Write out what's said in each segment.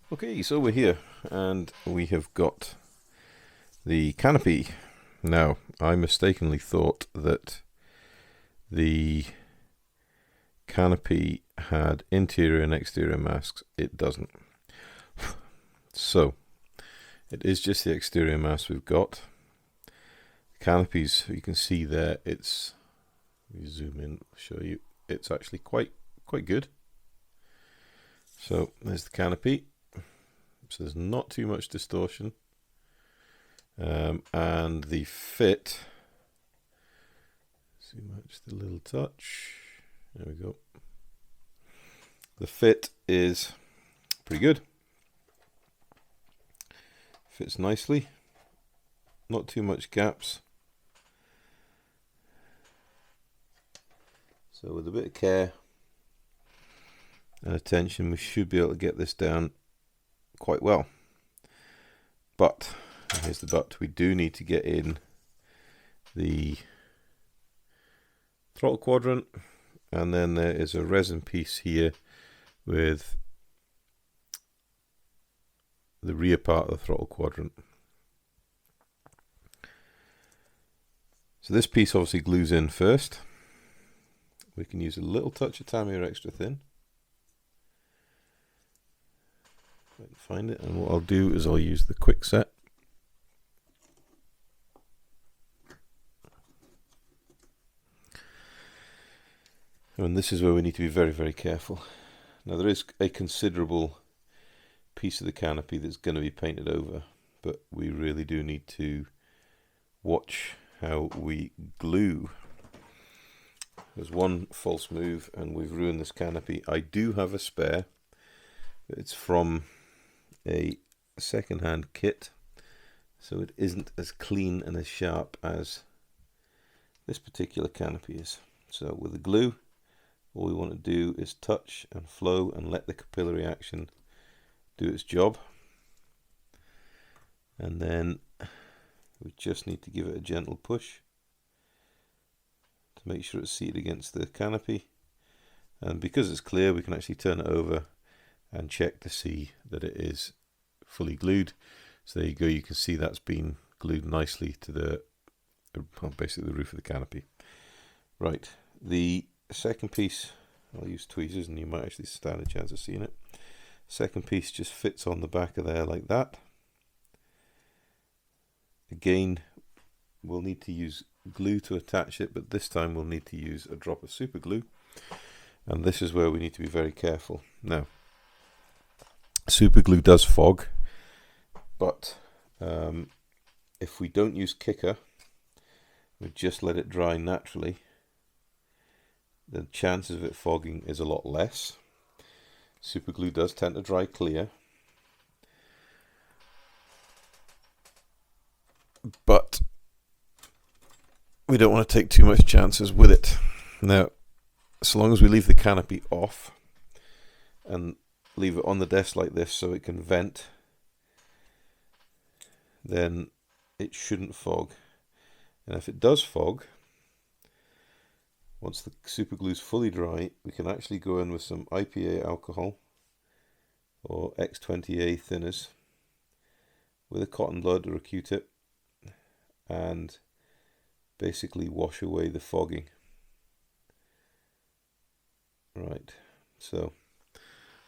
Okay, so we're here and we have got the Canopy. Now, I mistakenly thought that the Canopy had interior and exterior masks. It doesn't. So, it is just the exterior mask we've got. Canopies, you can see there, it's, let me zoom in, show you, it's actually quite good. So, there's the Canopy. So there's not too much distortion, and the fit, zoom out just a little touch, there we go, the fit is pretty good, fits nicely, not too much gaps, so with a bit of care and attention we should be able to get this down quite well. But, and here's the but, we do need to get in the throttle quadrant, and then there is a resin piece here with the rear part of the throttle quadrant. So this piece obviously glues in first. We can use a little touch of Tamiya extra thin. If I can find it, and what I'll do is I'll use the quick set. And this is where we need to be very careful. Now there is a considerable piece of the canopy that's going to be painted over, but we really do need to watch how we glue. There's one false move and we've ruined this canopy. I do have a spare, but it's from a second-hand kit, so it isn't as clean and as sharp as this particular canopy is. So with the glue, all we want to do is touch and flow and let the capillary action do its job, and then we just need to give it a gentle push to make sure it's seated against the canopy, and because it's clear we can actually turn it over and check to see that it is fully glued. So there you go, you can see that's been glued nicely to the, well, basically the roof of the canopy. Right, the second piece, I'll use tweezers and you might actually stand a chance of seeing it. Second piece just fits on the back of there like that. Again, we'll need to use glue to attach it, but this time we'll need to use a drop of super glue, and this is where we need to be very careful. Now, super glue does fog, but if we don't use kicker, we just let it dry naturally, the chances of it fogging is a lot less. Super glue does tend to dry clear, but we don't want to take too much chances with it. Now, so long as we leave the canopy off and leave it on the desk like this so it can vent, then it shouldn't fog. And if it does fog, once the super glue is fully dry, we can actually go in with some IPA alcohol or X20A thinners with a cotton bud or a Q-tip and basically wash away the fogging. Right, so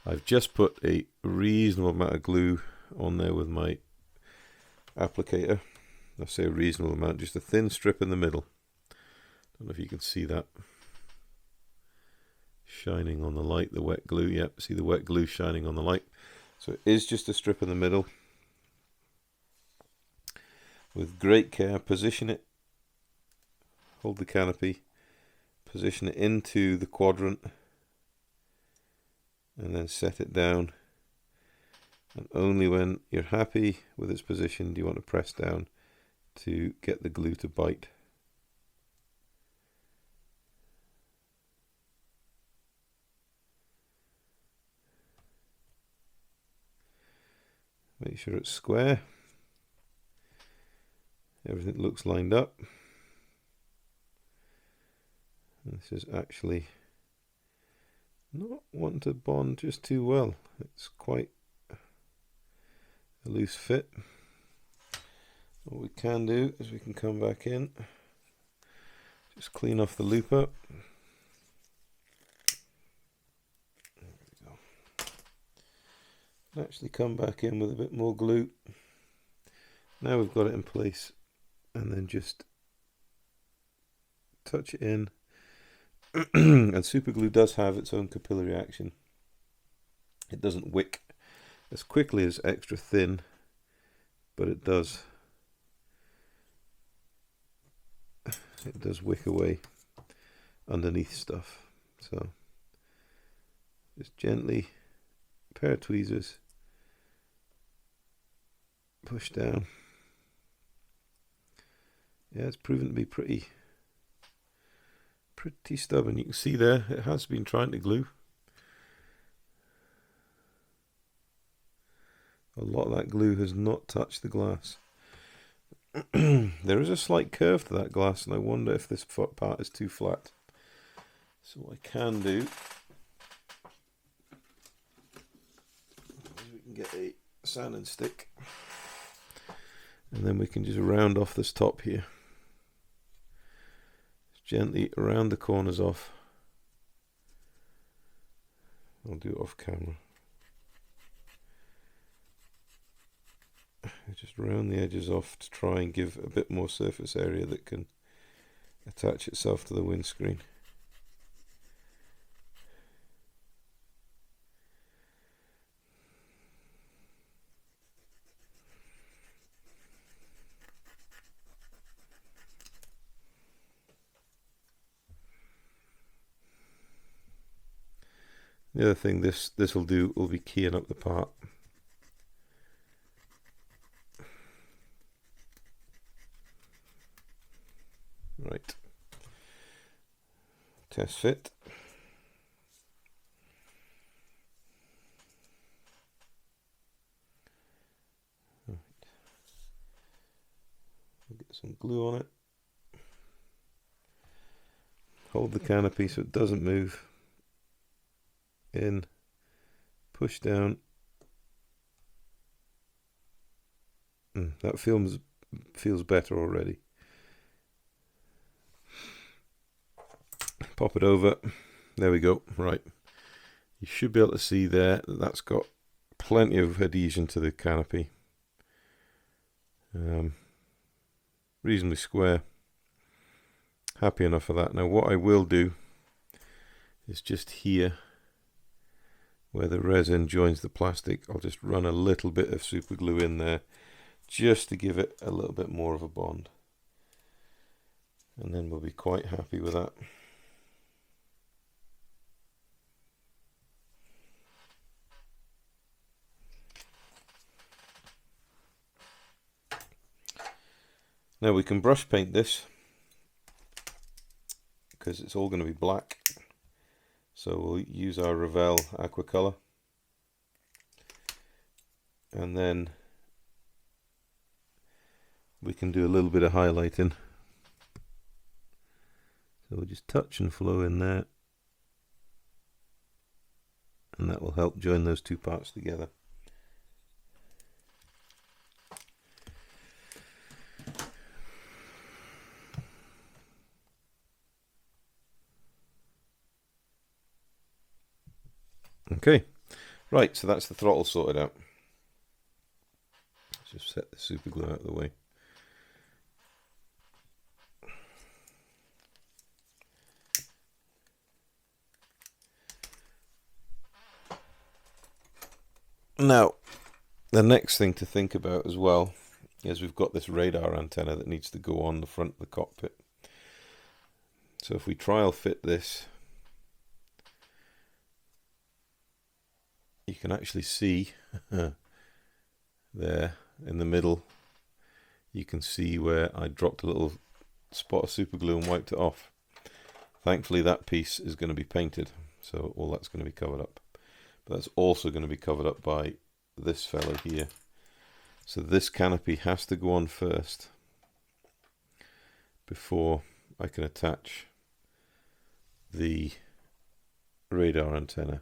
I've just put a reasonable amount of glue on there with my applicator. I say a reasonable amount, just a thin strip in the middle. Don't know if you can see that shining on the light, the wet glue. Yep, see the wet glue shining on the light. So it is just a strip in the middle. With great care, position it, hold the canopy, position it into the quadrant, and then set it down. And only when you're happy with its position do you want to press down to get the glue to bite. Make sure it's square. Everything looks lined up. And this is actually not wanting to bond just too well. It's quite a loose fit. What we can do is we can come back in, just clean off the loop up. There we go. And actually come back in with a bit more glue. Now we've got it in place, and then just touch it in. And super glue does have its own capillary action. It doesn't wick as quickly as extra thin, but it does wick away underneath stuff. So just gently, pair of tweezers, push down. Yeah, it's proven to be pretty stubborn. You can see there it has been trying to glue. A lot of that glue has not touched the glass. There is a slight curve to that glass, and I wonder if this part is too flat. So what I can do is we can get a sanding stick, and then we can just round off this top here. Gently round the corners off. I'll do it off camera. Just round the edges off to try and give a bit more surface area that can attach itself to the windscreen. The other thing this will do will be keying up the part. Right. Test fit. Right. We'll get some glue on it. Hold the canopy so it doesn't move. In, push down. That feels better already. Pop it over. There we go. Right. You should be able to see there that that's got plenty of adhesion to the canopy. Reasonably square. Happy enough for that. Now what I will do is just here, where the resin joins the plastic, I'll just run a little bit of super glue in there just to give it a little bit more of a bond, and then we'll be quite happy with that. Now we can brush paint this because it's all going to be black. So we'll use our Revell aqua color, and then we can do a little bit of highlighting. So we'll just touch and flow in there, and that will help join those two parts together. Okay, right, so that's the throttle sorted out. Let's just set the super glue out of the way. Now, the next thing to think about as well is we've got this radar antenna that needs to go on the front of the cockpit. So if we trial fit this, you can actually see there in the middle, you can see where I dropped a little spot of super glue and wiped it off. Thankfully that piece is going to be painted, so all that's going to be covered up. But that's also going to be covered up by this fellow here. So this canopy has to go on first before I can attach the radar antenna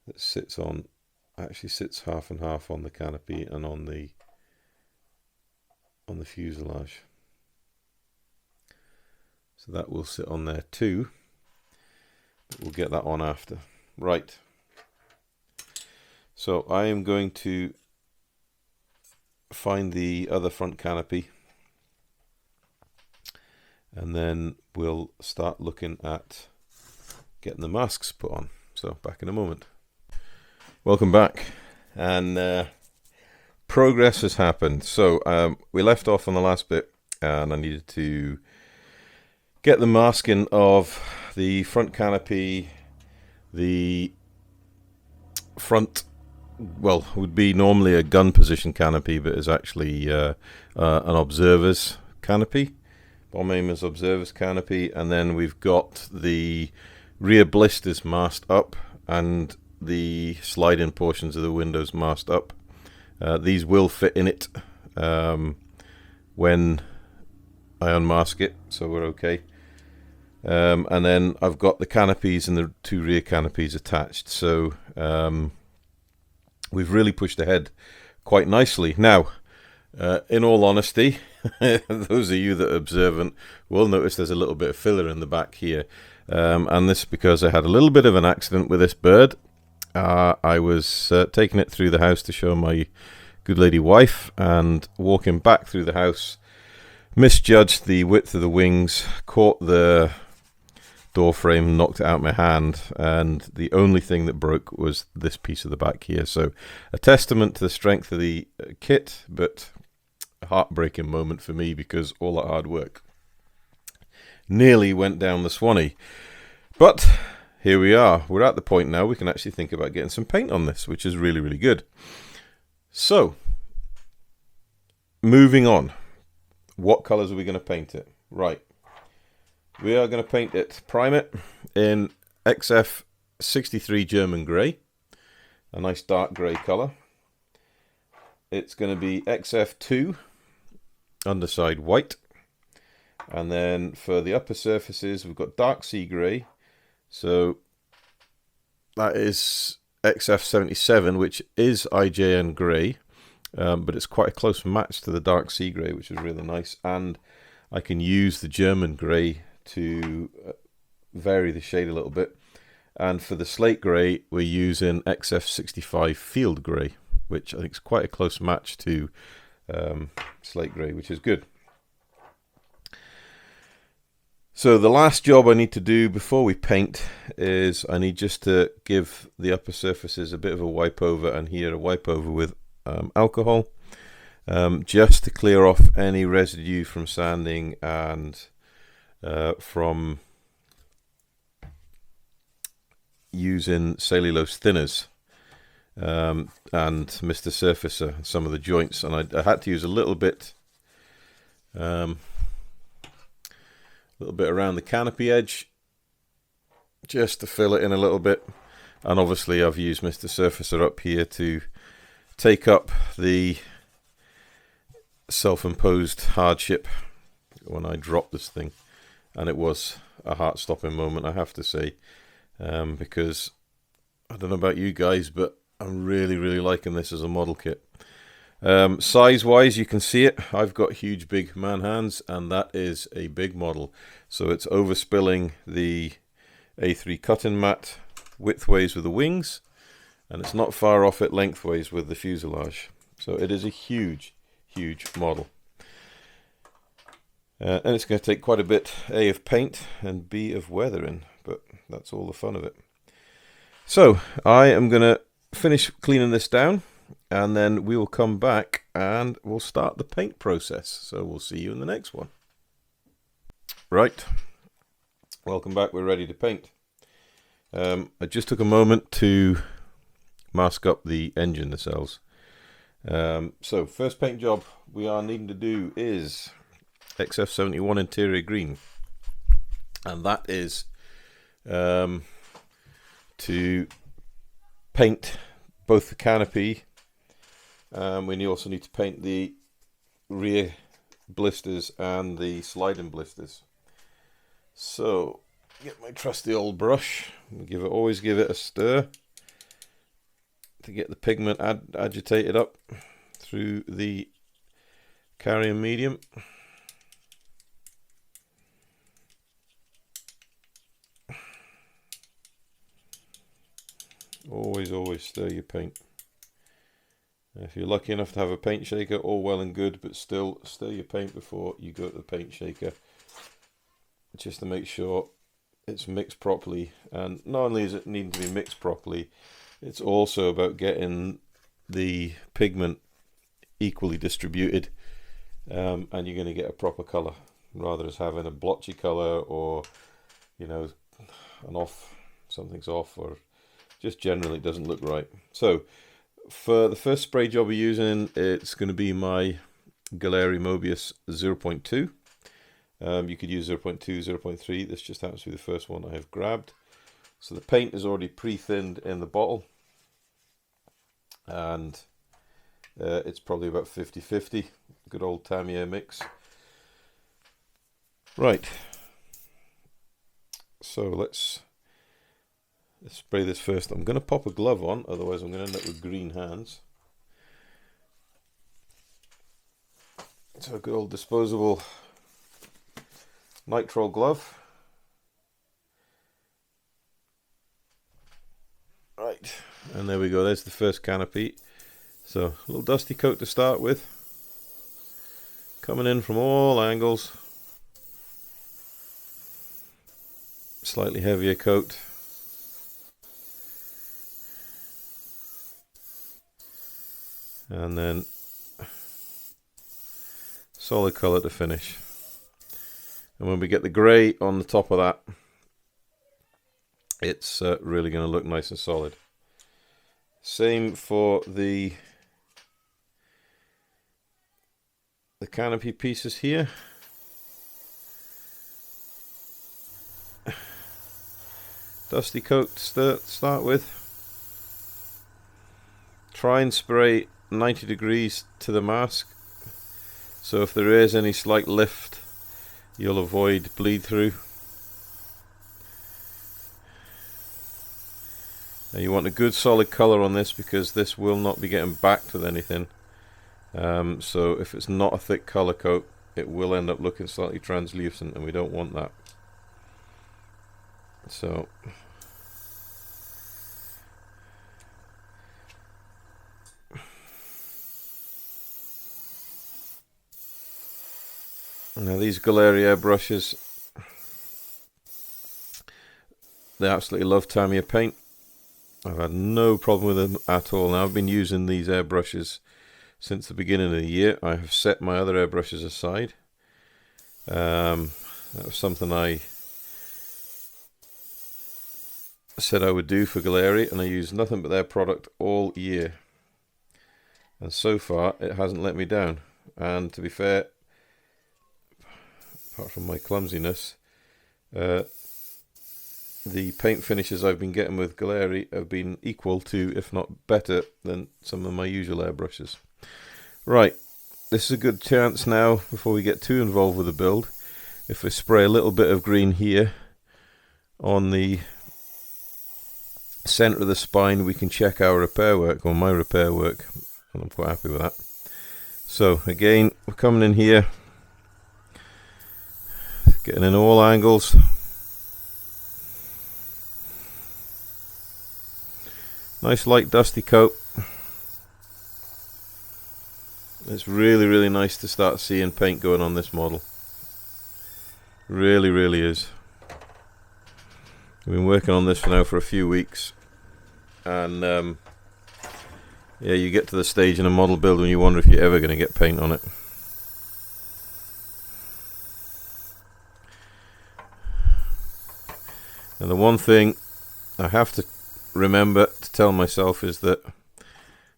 that sits on actually sits half and half on the canopy and on the fuselage. So that will sit on there too. But we'll get that on after. Right. So I am going to find the other front canopy, and then we'll start looking at getting the masks put on. So back in a moment. Welcome back, and progress has happened. So we left off on the last bit, and I needed to get the masking of the front canopy, the front, well, would be normally a gun position canopy, but is actually an observer's canopy, bomb aimer's observer's canopy. And then we've got the rear blisters masked up and the slide-in portions of the windows masked up. These will fit in it when I unmask it, so we're okay. And then I've got the canopies and the two rear canopies attached. So we've really pushed ahead quite nicely. Now, in all honesty, those of you that are observant will notice there's a little bit of filler in the back here. And this is because I had a little bit of an accident with this bird. I was taking it through the house to show my good lady wife, and walking back through the house, misjudged the width of the wings, caught the door frame, knocked it out my hand, and the only thing that broke was this piece of the back here. So a testament to the strength of the kit, but a heartbreaking moment for me because all that hard work nearly went down the Swanee. But here we are. We're at the point now we can actually think about getting some paint on this, which is really, really good. So moving on, what colors are we going to paint it? Right. We are going to paint it, prime it in XF63 German grey, a nice dark grey colour. It's going to be XF2 underside white, and then for the upper surfaces we've got dark sea grey, so that is XF77, which is IJN grey, but it's quite a close match to the dark sea grey, which is really nice, and I can use the German grey to vary the shade a little bit. And for the slate grey we're using XF65 field grey, which I think is quite a close match to slate grey, which is good. So the last job I need to do before we paint is I need just to give the upper surfaces a bit of a wipe over, and here a wipe over with alcohol, just to clear off any residue from sanding and from using cellulose thinners, and Mr. Surfacer, some of the joints, and I had to use a little bit around the canopy edge just to fill it in a little bit. And obviously I've used Mr. Surfacer up here to take up the self-imposed hardship when I dropped this thing. And it was a heart-stopping moment, I have to say, because I don't know about you guys, but I'm really, really liking this as a model kit. Size-wise, you can see it. I've got huge, big man hands, and that is a big model. So it's overspilling the A3 cutting mat widthways with the wings, and it's not far off it lengthways with the fuselage. So it is a huge, huge model. And it's going to take quite a bit, A, of paint, and B, of weathering, but that's all the fun of it. So I am going to finish cleaning this down, and then we will come back and we'll start the paint process. So we'll see you in the next one. Right, welcome back, we're ready to paint. I just took a moment to mask up the engine nacelles. So first paint job we are needing to do is XF71 interior green, and that is to paint both the canopy. We also need to paint the rear blisters and the sliding blisters. So get my trusty old brush and always give it a stir to get the pigment agitated up through the carrier medium. Always stir your paint. If you're lucky enough to have a paint shaker, all well and good, but still stir your paint before you go to the paint shaker, just to make sure it's mixed properly. And not only is it needing to be mixed properly, it's also about getting the pigment equally distributed, and you're going to get a proper color, rather than having a blotchy color, or you know, something's off, or just generally it doesn't look right. So for the first spray job we're using, it's going to be my Galeri Mobius 0.2. You could use 0.2, 0.3. This just happens to be the first one I have grabbed. So the paint is already pre-thinned in the bottle, and it's probably about 50-50. Good old Tamiya mix. Right. So let's spray this first. I'm going to pop a glove on, otherwise I'm going to end up with green hands. So a good old disposable nitrile glove. Right, and there we go, there's the first canopy. So a little dusty coat to start with, coming in from all angles. Slightly heavier coat. And then solid colour to finish. And when we get the grey on the top of that, it's really going to look nice and solid. Same for the canopy pieces here. Dusty coat to start with. Try and spray 90 degrees to the mask, so if there is any slight lift, you'll avoid bleed through. Now you want a good solid colour on this, because this will not be getting backed with anything. So if it's not a thick colour coat, it will end up looking slightly translucent, and we don't want that. So now these Galeri airbrushes, they absolutely love Tamiya paint. I've had no problem with them at all. Now I've been using these airbrushes since the beginning of the year. I have set my other airbrushes aside. That was something I said I would do for Galeri, and I use nothing but their product all year. And so far it hasn't let me down. And to be fair, apart from my clumsiness, the paint finishes I've been getting with Galeri have been equal to, if not better, than some of my usual airbrushes. Right, this is a good chance now, before we get too involved with the build, if we spray a little bit of green here on the centre of the spine, we can check our repair work, or my repair work, and I'm quite happy with that. So again, we're coming in here, getting in all angles. Nice light dusty coat. It's really nice to start seeing paint going on this model. Really is. We've been working on this for a few weeks, and yeah, you get to the stage in a model build when you wonder if you're ever going to get paint on it. And the one thing I have to remember to tell myself is that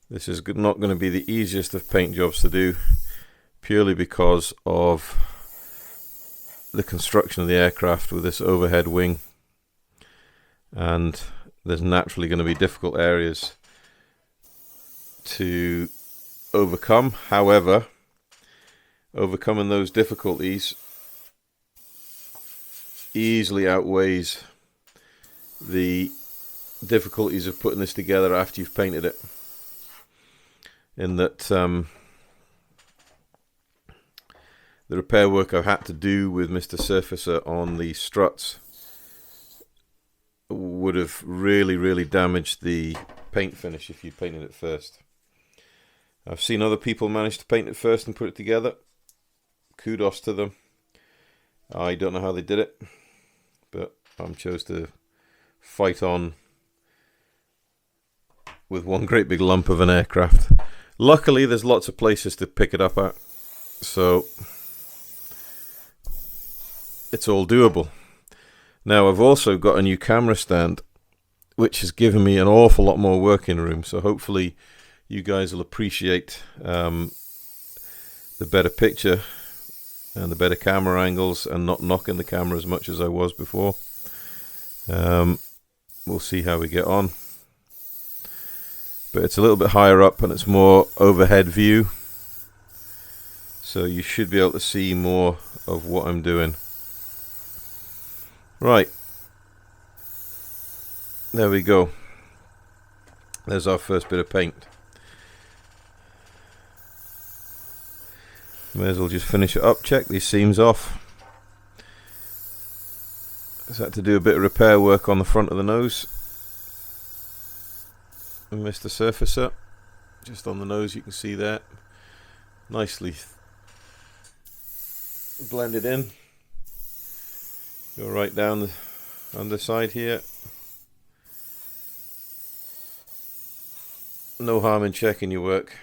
this is not going to be the easiest of paint jobs to do, purely because of the construction of the aircraft with this overhead wing, and there's naturally going to be difficult areas to overcome. However, overcoming those difficulties easily outweighs the difficulties of putting this together after you've painted it, in that the repair work I've had to do with Mr. Surfacer on the struts would have really damaged the paint finish if you painted it first. I've seen other people manage to paint it first and put it together. Kudos to them. I don't know how they did it, but I chose to fight on with one great big lump of an aircraft. Luckily, there's lots of places to pick it up at, so it's all doable. Now, I've also got a new camera stand, which has given me an awful lot more working room, so hopefully you guys will appreciate the better picture and the better camera angles and not knocking the camera as much as I was before. We'll see how we get on. But it's a little bit higher up and it's more overhead view, so you should be able to see more of what I'm doing. Right, there we go. There's our first bit of paint. May as well just finish it up, check these seams off. Just had to do a bit of repair work on the front of the nose. And Mr. Surfacer, just on the nose, you can see that nicely blended in. Go right down the underside here. No harm in checking your work.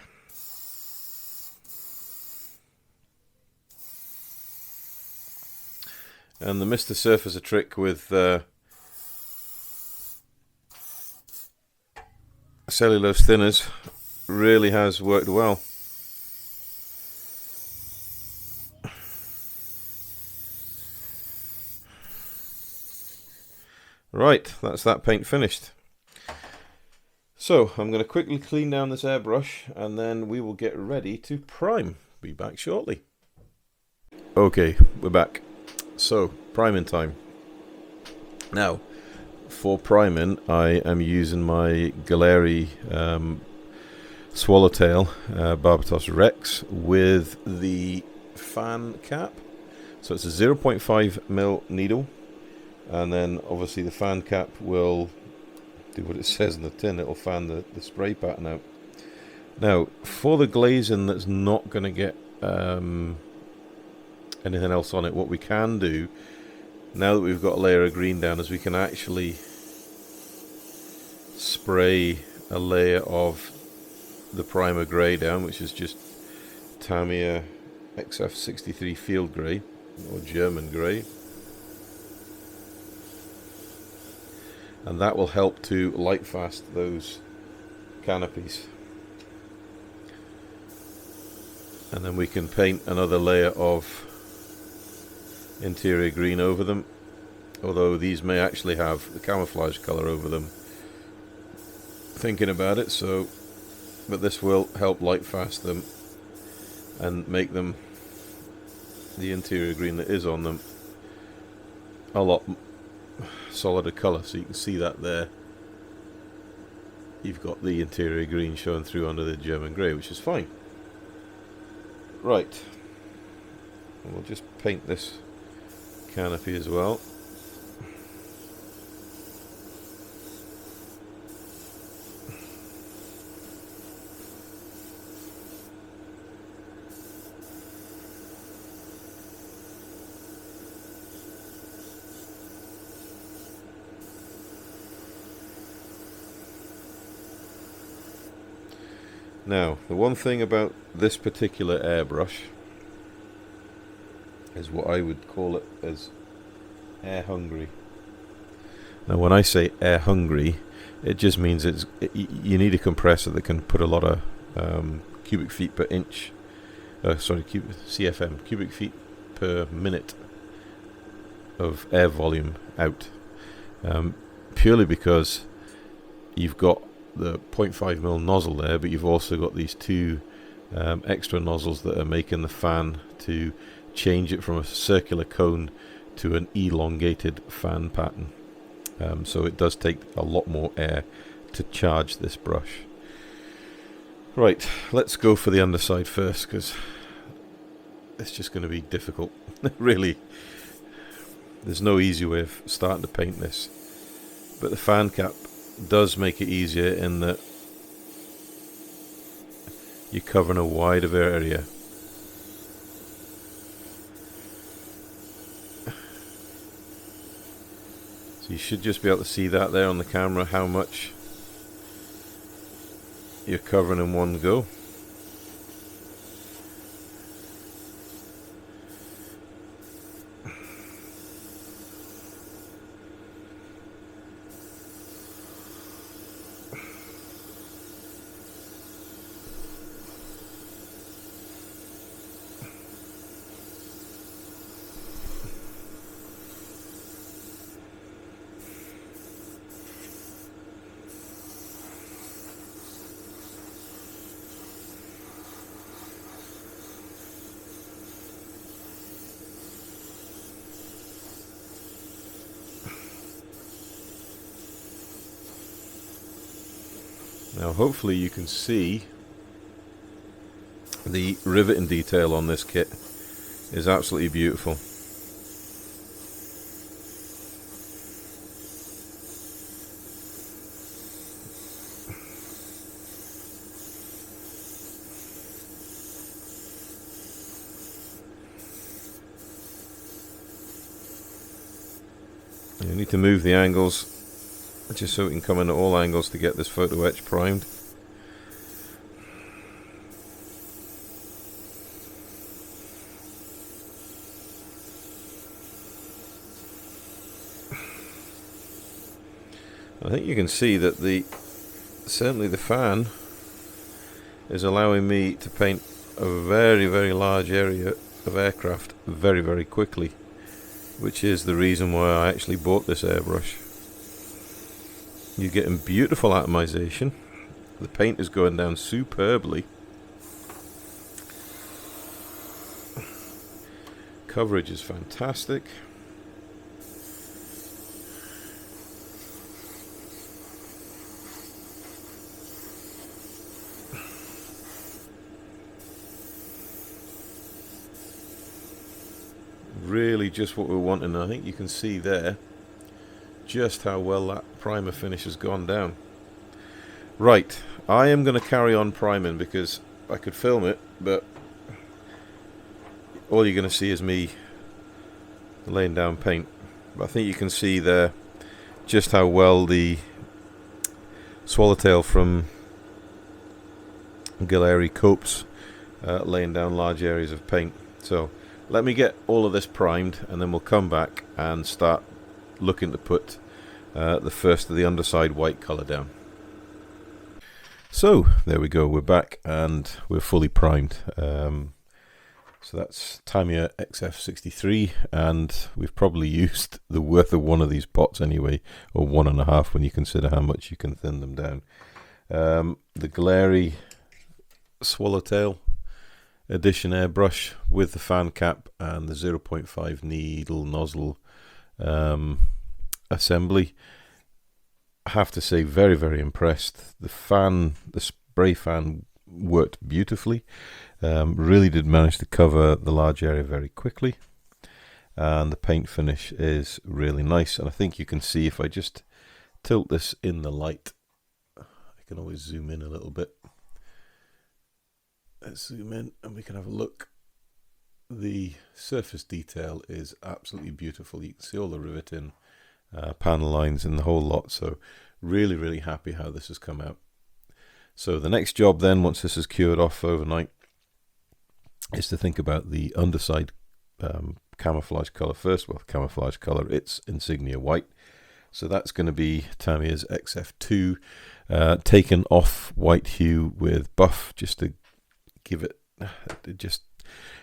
And the Mr. Surfacer trick with cellulose thinners really has worked well. Right, that's that paint finished. So I'm going to quickly clean down this airbrush and then we will get ready to prime. Be back shortly. Okay, we're back. So, priming time. Now, for priming, I am using my Galeri Swallowtail Barbatos Rex with the fan cap. So it's a 0.5mm needle, and then obviously the fan cap will do what it says in the tin. It'll fan the spray pattern out. Now, for the glazing that's not going to get anything else on it, what we can do now that we've got a layer of green down is we can actually spray a layer of the primer grey down, which is just Tamiya XF63 field grey or German grey, and that will help to light fast those canopies. And then we can paint another layer of interior green over them, although these may actually have the camouflage color over them, thinking about it. So, but this will help light fast them and make them, the interior green that is on them, a lot solider color. So you can see that there, you've got the interior green showing through under the German grey, which is fine. Right, and we'll just paint this canopy as well. Now, the one thing about this particular airbrush is what I would call it as air hungry. Now, when I say air hungry, it just means you need a compressor that can put a lot of cubic feet per inch, CFM, cubic feet per minute of air volume out, purely because you've got the 0.5mm nozzle there, but you've also got these two extra nozzles that are making the fan to change it from a circular cone to an elongated fan pattern. so it does take a lot more air to charge this brush. Right, let's go for the underside first, because it's just going to be difficult. Really, there's no easy way of starting to paint this, but the fan cap does make it easier in that you're covering a wider area. So you should just be able to see that there on the camera, how much you're covering in one go. Now hopefully you can see the riveting detail on this kit is absolutely beautiful. You need to move the angles just so it can come in at all angles to get this photo etch primed. I think you can see that certainly the fan is allowing me to paint a very, very large area of aircraft very, very quickly, which is the reason why I actually bought this airbrush. You're getting beautiful atomization. The paint is going down superbly. Coverage is fantastic. Really just what we're wanting. I think you can see there just how well that primer finish has gone down. Right, I am going to carry on priming because I could film it, but all you're going to see is me laying down paint. But I think you can see there just how well the swallowtail from Galleri copes laying down large areas of paint. So let me get all of this primed and then we'll come back and start looking to put the first of the underside white colour down. So there we go, we're back and we're fully primed. So that's Tamiya XF63, and we've probably used the worth of one of these pots anyway, or 1.5 when you consider how much you can thin them down. The Galleri Swallowtail Edition airbrush with the fan cap and the 0.5 needle nozzle assembly. I have to say, very, very impressed. The spray fan worked beautifully. Really did manage to cover the large area very quickly, and the paint finish is really nice. And I think you can see, if I just tilt this in the light, I can always zoom in a little bit. Let's zoom in and we can have a look. The surface detail is absolutely beautiful. You can see all the riveting, panel lines and the whole lot. So really, really happy how this has come out. So the next job then, once this is cured off overnight, is to think about the underside camouflage color first. Well, camouflage color, it's insignia white. So that's going to be Tamiya's XF2, taken off white hue with buff, just to give it,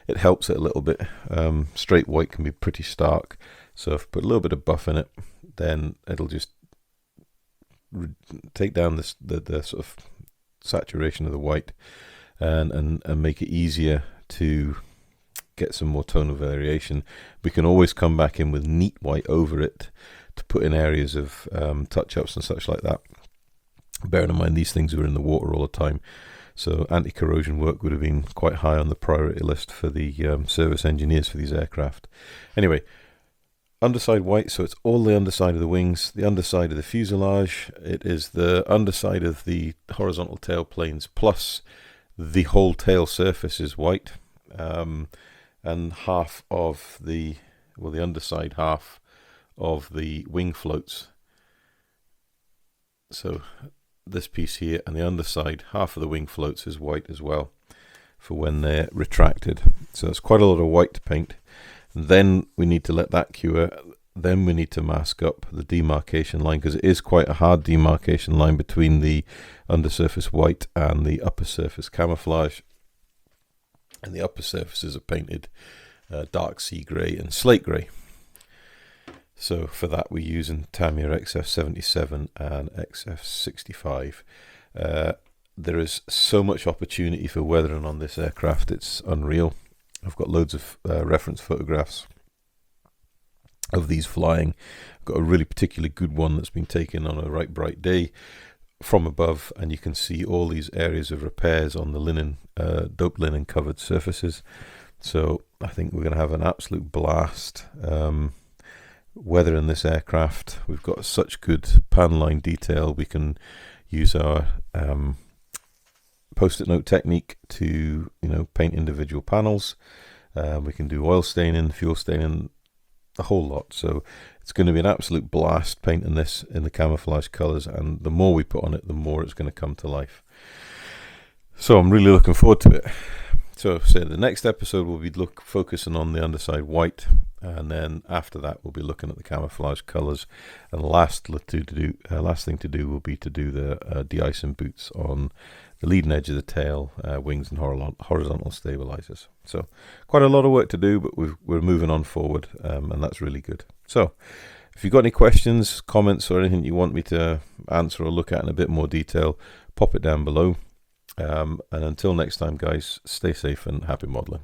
it helps it a little bit. Straight white can be pretty stark, so if I put a little bit of buff in it, then it'll just take down the sort of saturation of the white and make it easier to get some more tonal variation. We can always come back in with neat white over it to put in areas of touch-ups and such like that. Bearing in mind these things were in the water all the time, so anti-corrosion work would have been quite high on the priority list for the service engineers for these aircraft. Anyway, underside white, so it's all the underside of the wings, the underside of the fuselage, it is the underside of the horizontal tail planes, plus the whole tail surface is white, and half of the, well, the underside half of the wing floats. So this piece here and the underside half of the wing floats is white as well for when they're retracted. So it's quite a lot of white to paint. And then we need to let that cure. Then we need to mask up the demarcation line, because it is quite a hard demarcation line between the undersurface white and the upper surface camouflage. And the upper surfaces are painted dark sea grey and slate grey. So for that we're using Tamiya XF77 and XF65. There is so much opportunity for weathering on this aircraft, it's unreal. I've got loads of reference photographs of these flying. I've got a really particularly good one that's been taken on a right bright day from above, and you can see all these areas of repairs on the linen, doped linen covered surfaces. So I think we're going to have an absolute blast weathering this aircraft. We've got such good pan line detail. We can use our post-it note technique to, paint individual panels. We can do oil staining, fuel staining, a whole lot. So it's going to be an absolute blast painting this in the camouflage colors, and the more we put on it, the more it's going to come to life. So I'm really looking forward to it. So the next episode will be focusing on the underside white, and then after that we'll be looking at the camouflage colors, and last thing to do will be to do the de-icing boots on the leading edge of the tail, wings and horizontal stabilizers. So quite a lot of work to do, but we're moving on forward, and that's really good. So if you've got any questions, comments, or anything you want me to answer or look at in a bit more detail, pop it down below. And until next time, guys, stay safe and happy modeling.